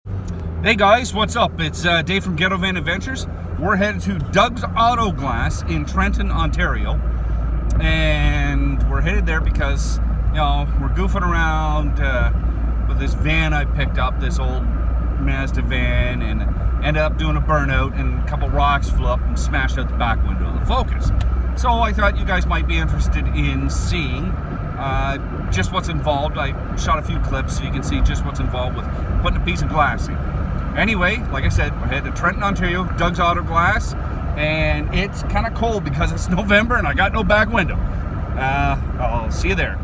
Hey guys, what's up? It's Dave from Ghetto Van Adventures. We're headed to Doug's Auto Glass in Trenton, Ontario. And we're headed there because, you know, we're goofing around with this van I picked up, this old Mazda van, and ended up doing a burnout, and a couple rocks flew up and smashed out the back window of the Focus. So I thought you guys might be interested in seeing just what's involved. I shot a few clips so you can see just what's involved with putting a piece of glass in. Anyway, like I said, we're headed to Trenton, Ontario, Doug's Auto Glass, and it's kind of cold because it's November and I got no back window. I'll see you there.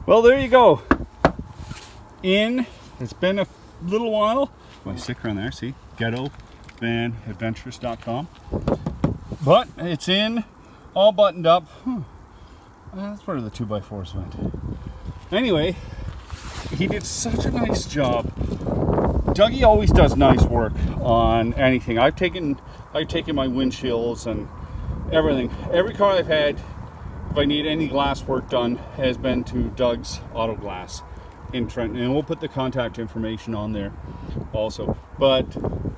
Well, there you go. It's been a little while. My sticker on there, see? GhettoVanAdventures.com. But it's in, all buttoned up. That's where the 2x4s went. Anyway, he did such a nice job. Dougie always does nice work on anything. I've taken my windshields and everything. Every car I've had, if I need any glass work done, has been to Doug's Auto Glass in Trenton, and we'll put the contact information on there also. But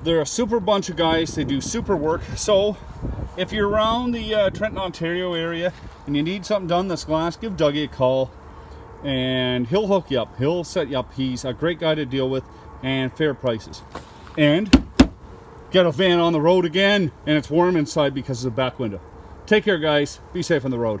they're a super bunch of guys. They do super work. So if you're around the Trenton, Ontario area and you need something done that's glass, give Dougie a call and he'll hook you up. He'll set you up. He's a great guy to deal with, and fair prices. And get a van on the road again, and it's warm inside because of the back window. Take care, guys. Be safe on the road.